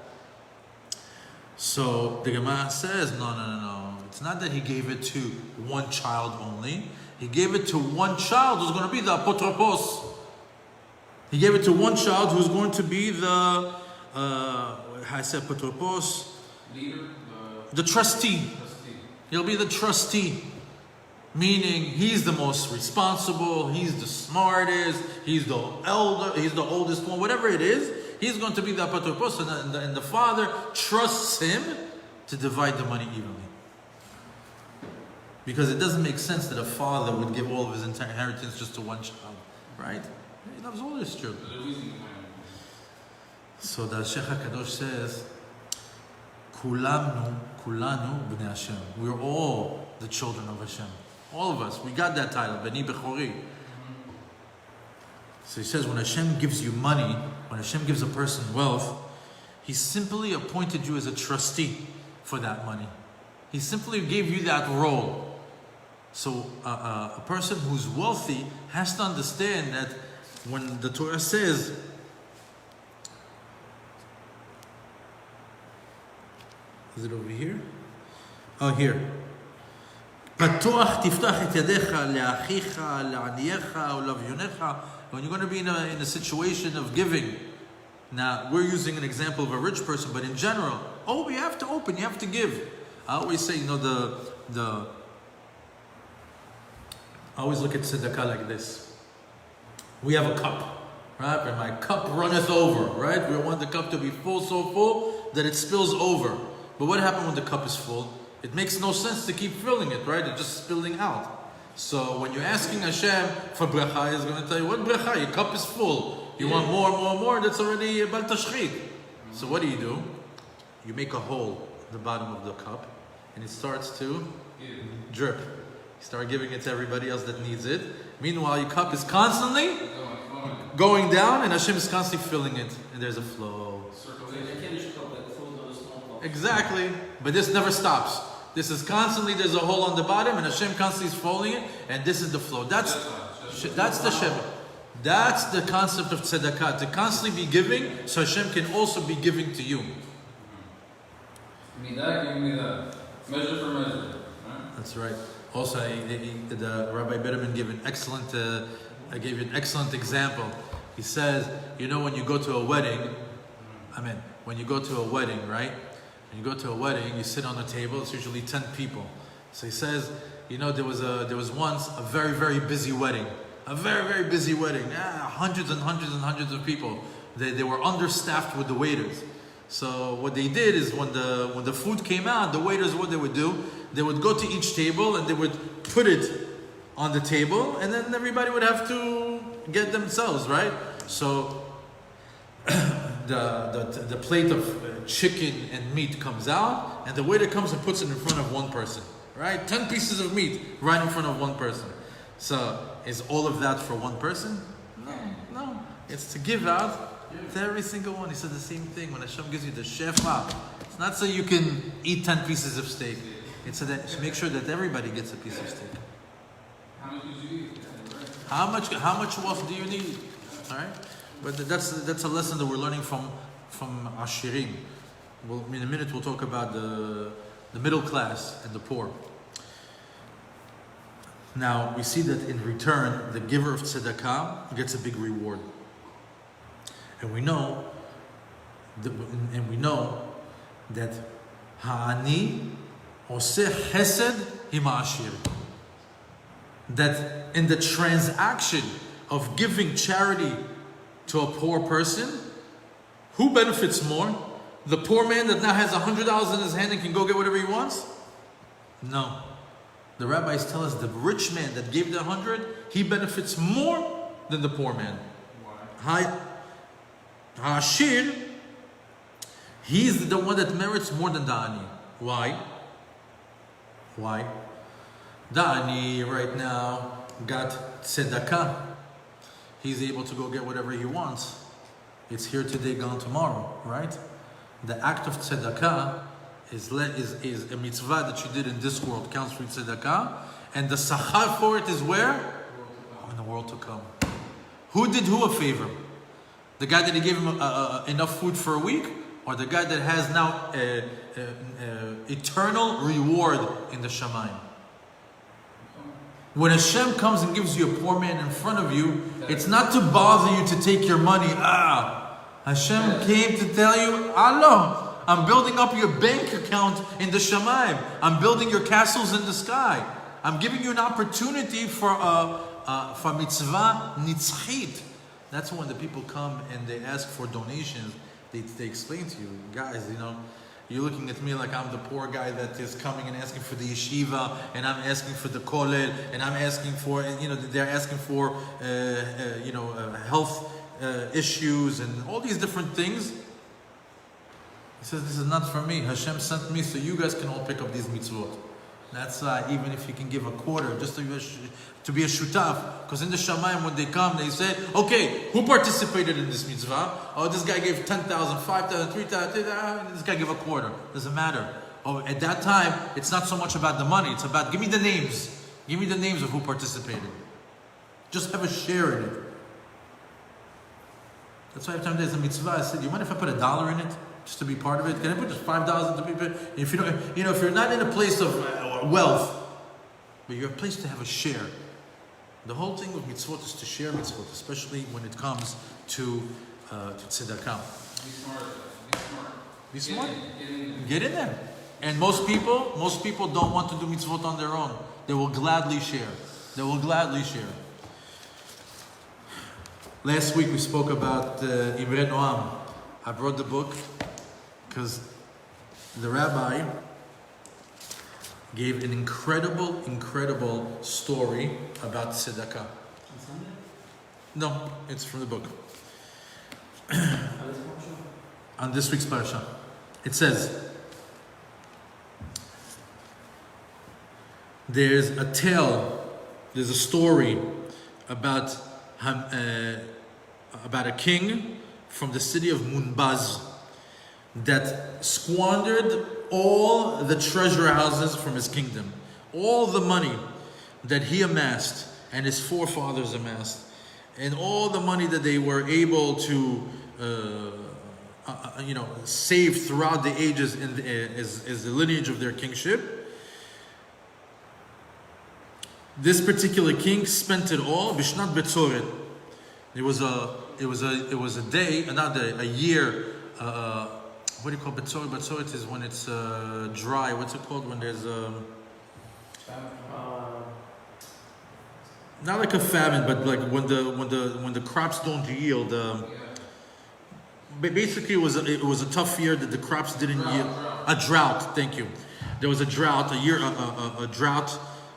So the Gemara says, no. It's not that he gave it to one child only. He gave it to one child who's going to be the apotropos. He gave it to one child who's going to be the apotropos, Leader, the trustee. He'll be the trustee. Meaning he's the most responsible, he's the smartest, he's the elder, he's the oldest one, whatever it is, he's going to be the apotropos, and the father trusts him to divide the money evenly. Because it doesn't make sense that a father would give all of his inheritance just to one child, right? He loves all his children. So the Sheikh HaKadosh says, Kulanu b'nei Hashem. We're all the children of Hashem. All of us. We got that title, Beni Bechori. So he says, when Hashem gives you money, when Hashem gives a person wealth, He simply appointed you as a trustee for that money. He simply gave you that role. So a person who's wealthy has to understand that when the Torah says, is it over here? Oh, here. When you're going to be in a situation of giving. Now, we're using an example of a rich person, but in general, you have to open, you have to give. I always say, I always look at tzedakah like this. We have a cup, right? And my cup runneth over, right? We want the cup to be full, so full that it spills over. But what happens when the cup is full? It makes no sense to keep filling it, right? It's just spilling out. So when you're asking Hashem for bracha, He's going to tell you, what bracha? Your cup is full. You want more, that's already bal tashchit. So what do? you make a hole at the bottom of the cup, and it starts to drip. You start giving it to everybody else that needs it. Meanwhile, your cup is constantly going down, and Hashem is constantly filling it, and there's a flow. Exactly, but this never stops. This is constantly, there's a hole on the bottom, and Hashem constantly is folding it, and this is the flow. That's the Sheba. That's the concept of tzedakah, to constantly be giving, so Hashem can also be giving to you. Midah, give me that. Measure for measure. That's right. Also, the Rabbi Bitterman gave an excellent, gave you an excellent example. He says, you know, when you go to a wedding, when you go to a wedding, right? When you go to a wedding, you sit on a table. It's usually 10 people. So he says, you know, there was once a very, very busy wedding. A very, very busy wedding. Hundreds and hundreds and hundreds of people. They were understaffed with the waiters. So what they did is when the food came out, the waiters, what they would do, they would go to each table and they would put it on the table, and then everybody would have to get themselves, right? So the plate of chicken and meat comes out, and the waiter comes and puts it in front of one person, right? 10 pieces of meat right in front of one person. So is all of that for one person? No. It's to give out to every single one. He said the same thing. When Hashem gives you the shefa, it's not so you can eat 10 pieces of steak. It's so that make sure that everybody gets a piece of steak. How much did you eat? How much wealth do you need? All right, but that's a lesson that we're learning from Ashirim. In a minute we'll talk about the middle class and the poor. Now we see that in return, the giver of tzedakah gets a big reward, and we know that ha'ani oseh chesed hima'ashir. That in the transaction of giving charity to a poor person, who benefits more? The poor man that now has $100 in his hand and can go get whatever he wants? No. The rabbis tell us the rich man that gave the 100, he benefits more than the poor man. Why? Ha'ashir, he's the one that merits more than the ani. Why? The ani right now got tzedakah. He's able to go get whatever he wants. It's here today, gone tomorrow, right? The act of tzedakah is a mitzvah that you did in this world, counts for tzedakah, and the sachar for it is where? In the world to come. Who did who a favor? The guy that he gave him enough food for a week, or the guy that has now eternal reward in the Shamayim? When Hashem comes and gives you a poor man in front of you, it's not to bother you to take your money. Hashem came to tell you, Allah, I'm building up your bank account in the Shamayim. I'm building your castles in the sky. I'm giving you an opportunity for mitzvah nitzchit. That's when the people come and they ask for donations. They explain to you, guys, you know, you're looking at me like I'm the poor guy that is coming and asking for the yeshiva, and I'm asking for the kollel, and I'm asking for, you know, they're asking for, health issues and all these different things. He says, this is not for me. Hashem sent me so you guys can all pick up these mitzvot. That's even if you can give a quarter, just to be a shutaf. Because in the Shamayim, when they come, they say, okay, who participated in this mitzvah? Oh, this guy gave 10,000, 5,000, 3,000, this guy gave a quarter. Doesn't matter. Oh, at that time, it's not so much about the money. It's about, give me the names. Give me the names of who participated. Just have a share in it. That's why every time there's a mitzvah, I said, you mind if I put $1 in it? Just to be part of it? Can I put just 5,000 to be? If you don't, if you're not in a place of wealth, but you're a place to have a share. The whole thing with mitzvot is to share mitzvot, especially when it comes to tzedakah. Be smart. Be smart. Get in there. Get in there. And most people don't want to do mitzvot on their own. They will gladly share. They will gladly share. Last week we spoke about Imre Noam. I brought the book because the rabbi gave an incredible story about tzedakah. No, it's from the book. On this week's Parashat. It says, there's a tale, there's a story about a king from the city of Munbaz that squandered all the treasure houses from his kingdom, all the money that he amassed and his forefathers amassed, and all the money that they were able to save throughout the ages as the lineage of their kingship. This particular king spent it all. Bishnat Betzoret. It was a day, not a year. What do you call Betzoret? Betzoret is when it's dry. What's it called when there's not like a famine, but like when the crops don't yield. Basically, it was a tough year that the crops didn't yield. A drought. Thank you. There was a drought.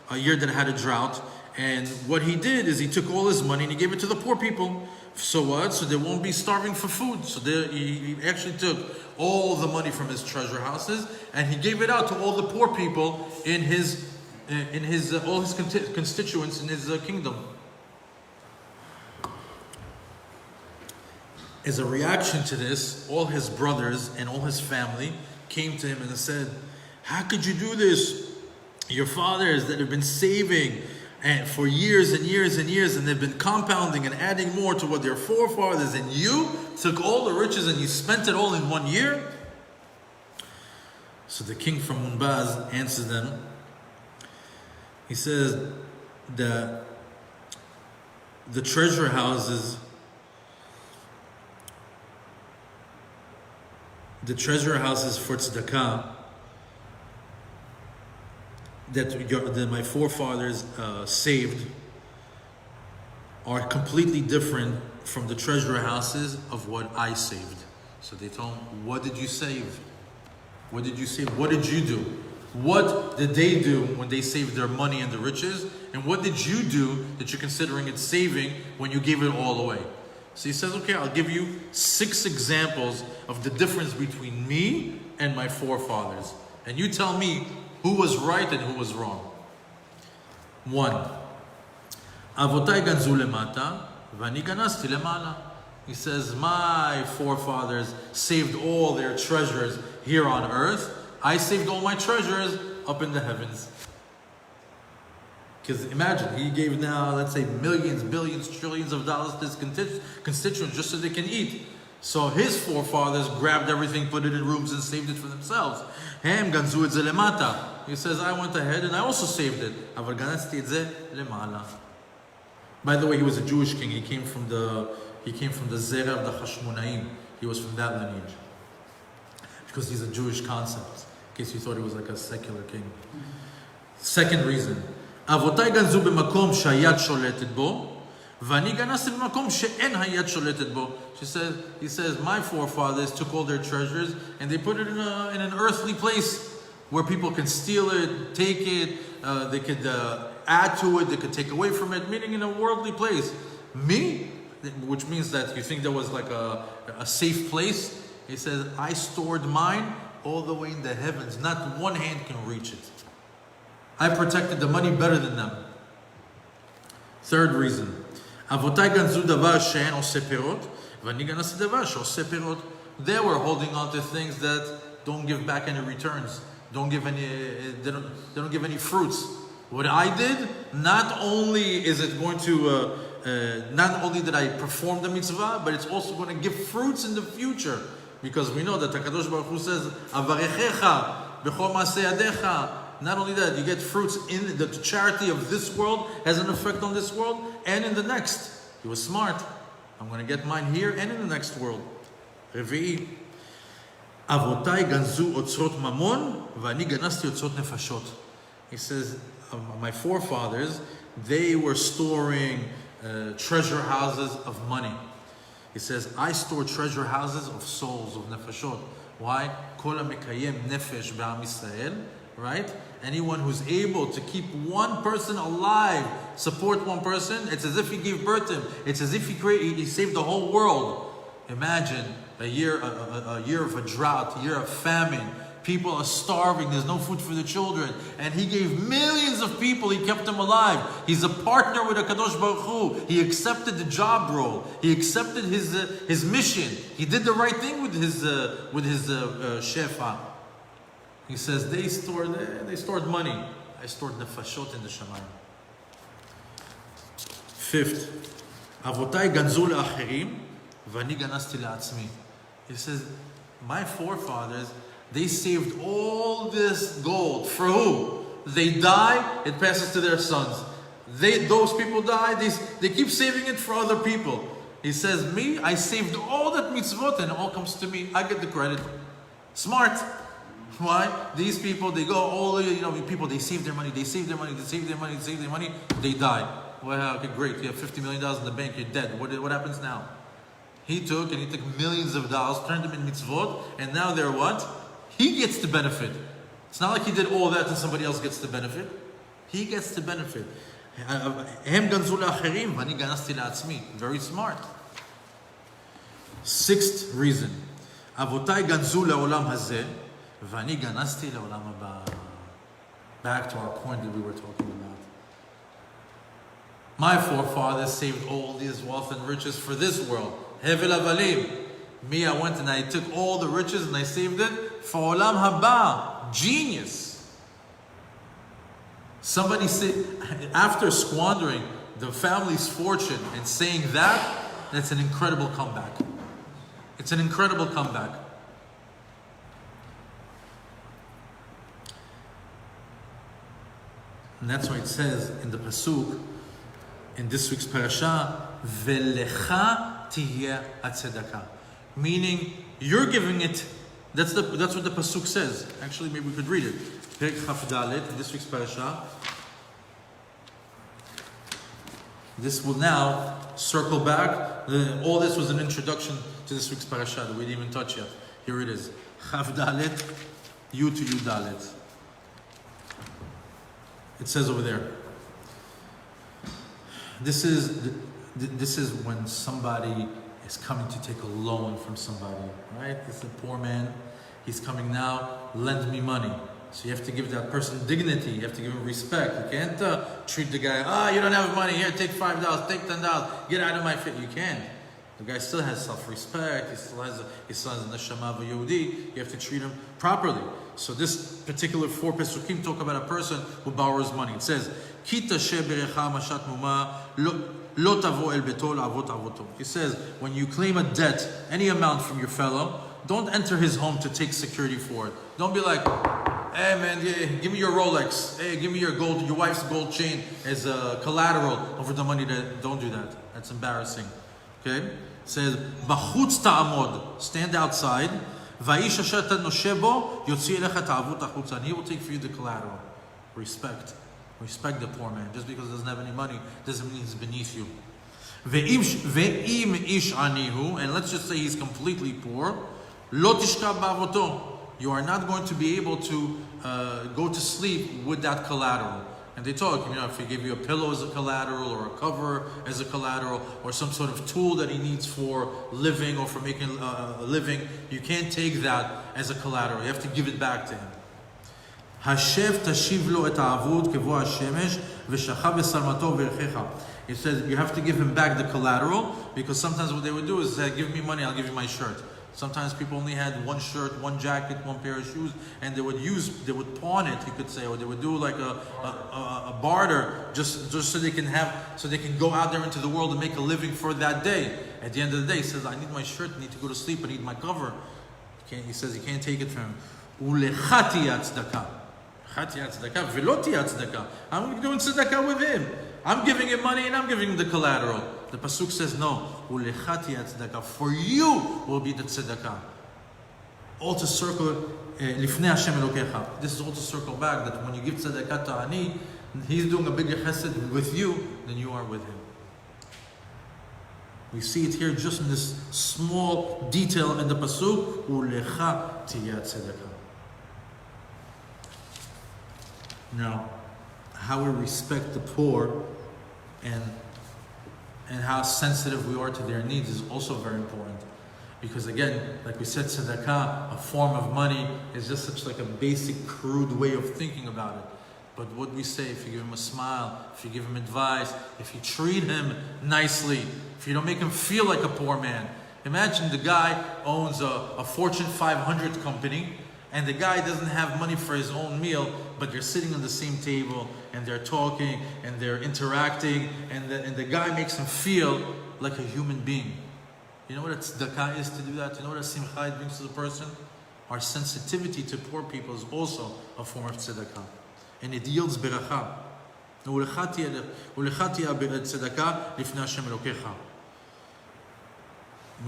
A year that had a drought, and what he did is he took all his money and he gave it to the poor people. So what? So they won't be starving for food. So he actually took all the money from his treasure houses and he gave it out to all the poor people in his all his constituents in his kingdom. As a reaction to this, all his brothers and all his family came to him and said, "How could you do this? Your fathers that have been saving and for years and years and years, and they've been compounding and adding more to what their forefathers, and you took all the riches and you spent it all in 1 year?" So the king from Munbaz answered them. He says that the treasure houses for tzedakah that my forefathers saved are completely different from the treasure houses of what I saved. So they told him, "What did you save? What did you save? What did you do? What did they do when they saved their money and the riches? And what did you do that you're considering it saving when you gave it all away?" So he says, "Okay, I'll give you 6 examples of the difference between me and my forefathers. And you tell me who was right and who was wrong." 1. Avotai ganzu lemata, vani ganasti lemala. He says, my forefathers saved all their treasures here on earth. I saved all my treasures up in the heavens. Because imagine, he gave now, let's say, millions, billions, trillions of dollars to his constituents just so they can eat. So his forefathers grabbed everything, put it in rooms, and saved it for themselves. Hem ganzu et ze lemata. He says, I went ahead and I also saved it. Aval ganazti et ze lemala. By the way, he was a Jewish king. He came from the Zera of the Hashmonaim. He was from that lineage. Because he's a Jewish concept. In case you thought he was like a secular king. Second reason. Avotai ganzu b'makom shayad sholetet bo. Vani ganazti b'makom she'en hayad sholetet bo. He says, my forefathers took all their treasures and they put it in an earthly place where people can steal it, take it, they could add to it, they could take away from it, meaning in a worldly place. Me, which means that you think there was like a safe place. He says, I stored mine all the way in the heavens. Not one hand can reach it. I protected the money better than them. Third reason. Avotai ganzu davar she'en oseh perot. They were holding on to things that don't give back any returns, they don't give any fruits. What I did, not only is it going to, not only did I perform the mitzvah, but it's also going to give fruits in the future, because we know that HaKadosh Baruch Hu says, "Avarechecha b'chol ma'aseh yadecha." Not only that, you get fruits in the charity of this world has an effect on this world and in the next. He was smart. I'm going to get mine here and in the next world. Revi'i. Avotai ganzu otzrot mamon, vani ganasti otzrot nefashot. He says, my forefathers, they were storing treasure houses of money. He says, I store treasure houses of souls, of nefashot. Why? Kol ha'mekayem nefesh b'am Yisrael. Right? Anyone who's able to keep one person alive, support one person, it's as if he gave birth to him. It's as if he saved the whole world. Imagine a year of a drought, a year of famine. People are starving, there's no food for the children. And he gave millions of people, he kept them alive. He's a partner with HaKadosh Baruch Hu. He accepted the job role. He accepted his mission. He did the right thing with his shefa. He says, they stored money. I stored nefashot in the Shamayim. Fifth, Avotai ganzu le'acherim, v'ani ganazti le'atzmi. He says, my forefathers, they saved all this gold. For who? They die, it passes to their sons. Those people die, they keep saving it for other people. He says, me, I saved all that mitzvot and it all comes to me. I get the credit. Smart. Why? These people, they go all, people, they save their money, they die. Well, okay, great. You have $50 million in the bank, you're dead. What happens now? He took millions of dollars, turned them in mitzvot, and now they're what? He gets the benefit. It's not like he did all that and somebody else gets the benefit. He gets the benefit. Very smart. Sixth reason. Back to our point that we were talking about. My forefathers saved all these wealth and riches for this world. Hevel avalim. Me, I went and I took all the riches and I saved it for olam haba. Genius. Somebody said, after squandering the family's fortune and saying that's an incredible comeback. It's an incredible comeback. And that's why it says in the pasuk, in this week's parasha, Velecha tiyeh hatzedakah. Meaning, you're giving it. That's what the pasuk says. Actually, maybe we could read it. Perek Chaf Dalet, in this week's parasha. This will now circle back. All this was an introduction to this week's parasha that we didn't even touch yet. Here it is. Chaf Dalet, Yu to Yu Dalet. It says over there. This is when somebody is coming to take a loan from somebody, right? This is a poor man. He's coming now, lend me money. So you have to give that person dignity. You have to give him respect. You can't treat the guy, you don't have money, here, take $5, take $10, get out of my face. You can't. The guy still has self-respect. He still has a neshama v'yehudi. You have to treat him properly. So this particular 4 pesukim talk about a person who borrows money. It says, Ki tashe berecha mashat muma lo tavo el beto la'avot avoto. He says, when you claim a debt, any amount from your fellow, don't enter his home to take security for it. Don't be like, hey man, give me your Rolex. Hey, give me your wife's gold chain as a collateral over the money. Don't do that. That's embarrassing. Okay? It says, Bachutz ta'amod, stand outside. Va'ish asher tanoshe bo, yotzi elecha ta'avut achutza. And he will take for you the collateral. Respect. Respect the poor man. Just because he doesn't have any money doesn't mean he's beneath you. Ve'im ish anihu, and let's just say he's completely poor. Lo tishka ba'avoto. You are not going to be able to go to sleep with that collateral. And they talk, if he give you a pillow as a collateral, or a cover as a collateral, or some sort of tool that he needs for living or for making a living, you can't take that as a collateral. You have to give it back to him. Hashev tashiv lo et ha'avud kevo hashemesh v'shacha b'salmato v'erchecha. It says you have to give him back the collateral, because sometimes what they would do is say, give me money, I'll give you my shirt. Sometimes people only had one shirt, one jacket, one pair of shoes, and they would pawn it, you could say, or they would do like a barter, just so they can go out there into the world and make a living for that day. At the end of the day, he says, I need my shirt, I need to go to sleep, I need my cover. He says, you can't take it from him. Ulechati tzedakah. I'm doing tzedakah with him. I'm giving him money and I'm giving him the collateral. The pasuk says no. For you will be the tzedakah. All to circle lifnei Hashem Elokecha. This is all to circle back that when you give tzedakah to ani, he's doing a bigger chesed with you than you are with him. We see it here just in this small detail in the pasuk. Ulecha tiyah tzedakah. Now, how we respect the poor and how sensitive we are to their needs is also very important. Because again, like we said, tzedakah, a form of money, is just such like a basic, crude way of thinking about it. But what we say, if you give him a smile, if you give him advice, if you treat him nicely, if you don't make him feel like a poor man. Imagine the guy owns a Fortune 500 company, and the guy doesn't have money for his own meal, but they're sitting on the same table, and they're talking, and they're interacting, and the guy makes him feel like a human being. You know what a tzedakah is to do that? You know what a simcha it brings to the person? Our sensitivity to poor people is also a form of tzedakah. And it yields beracha. We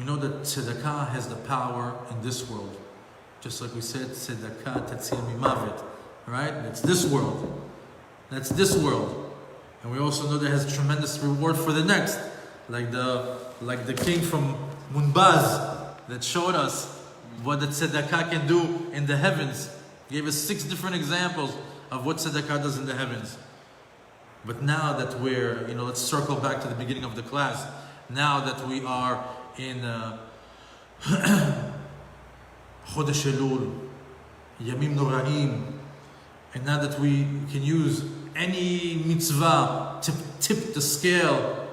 know that tzedakah has the power in this world. Just like we said, tzedakah tatzil mimavet. Right? It's this world. That's this world. And we also know that it has a tremendous reward for the next. Like the king from Munbaz that showed us what the tzedakah can do in the heavens. He gave us 6 different examples of what tzedakah does in the heavens. But now that we're, let's circle back to the beginning of the class. Now that we are in Chodesh Elul, Yamim Noraim, and now that we can use any mitzvah to tip the scale,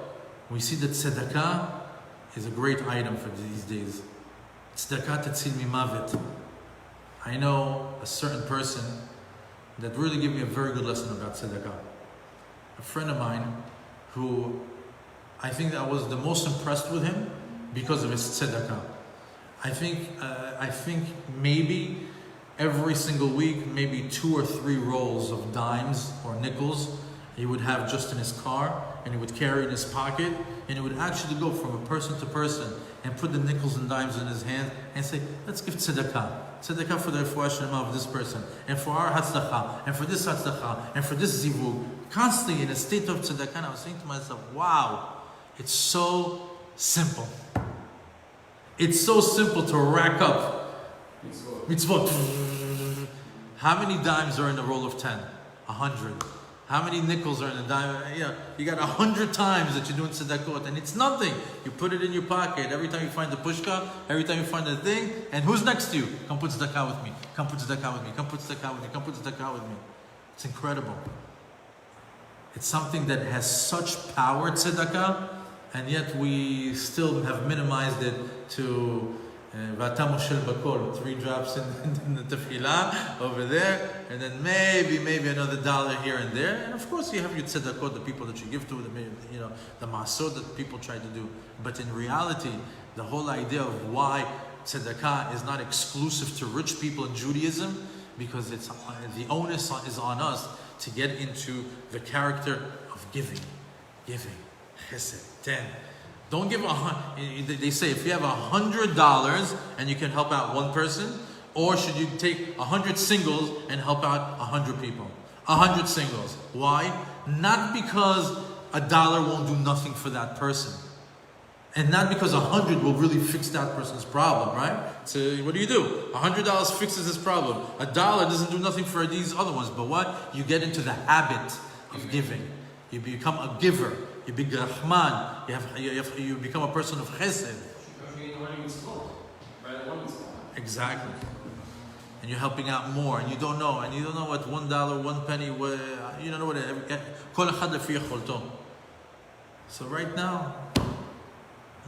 we see that tzedakah is a great item for these days. Tzedakah tatzil mimavet. I know a certain person that really gave me a very good lesson about tzedakah. A friend of mine who I think that I was the most impressed with him because of his tzedakah. I think maybe every single week, maybe 2 or 3 rolls of dimes or nickels he would have just in his car, and he would carry in his pocket, and he would actually go from a person to person and put the nickels and dimes in his hand and say, let's give tzedakah. Tzedakah for the refuah shlema of this person, and for our hatzlacha, and for this hatzlacha, and for this zivug. Constantly in a state of tzedakah, and I was saying to myself, wow, it's so simple. It's so simple to rack up mitzvot. How many dimes are in a roll of 10? 100. How many nickels are in a dime? You got 100 times that you're doing tzedakot, and it's nothing. You put it in your pocket every time you find the pushka, every time you find the thing, and who's next to you? Come put tzedakah with me. Come put tzedakah with me. Come put tzedakah with me. Come put tzedakah with me. It's incredible. It's something that has such power, tzedakah, and yet we still have minimized it to V'ata moshel bakol, 3 drops in the tefillah over there, and then maybe another $1 here and there. And of course you have your tzedakot, the people that you give to, the masot that people try to do. But in reality, the whole idea of why tzedakah is not exclusive to rich people in Judaism, because the onus is on us to get into the character of giving, chesed, 10. Don't give they say if you have $100 and you can help out 1 person, or should you take 100 singles and help out 100 people? 100 singles. Why? Not because $1 won't do nothing for that person, and not because 100 will really fix that person's problem, right? So what do? $100 fixes his problem. $1 doesn't do nothing for these other ones. But what? You get into the habit of giving. You become a giver. You become Rahman. You become a person of Chesed. Exactly. And you're helping out more, and you don't know what $1, 1 penny. You don't know what. Kol echad lefi yecholto. So right now,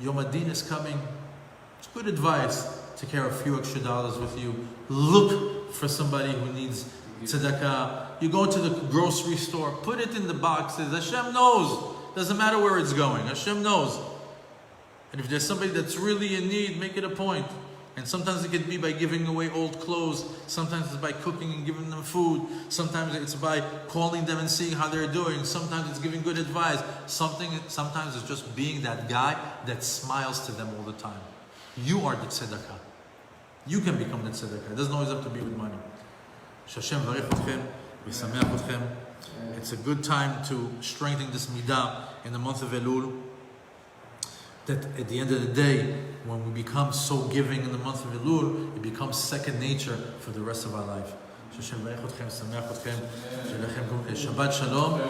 Yom Adin is coming. It's good advice to carry a few extra dollars with you. Look for somebody who needs tzedakah. You go to the grocery store, put it in the boxes. Hashem knows. Doesn't matter where it's going. Hashem knows. And if there's somebody that's really in need, make it a point. And sometimes it can be by giving away old clothes. Sometimes it's by cooking and giving them food. Sometimes it's by calling them and seeing how they're doing. Sometimes it's giving good advice. Sometimes it's just being that guy that smiles to them all the time. You are the tzedakah. You can become the tzedakah. It doesn't always have to be with money. Hashem varech otchem, v'sameach otchem. It's a good time to strengthen this midah in the month of Elul. That at the end of the day, when we become so giving in the month of Elul, it becomes second nature for the rest of our life. Shabbat shalom,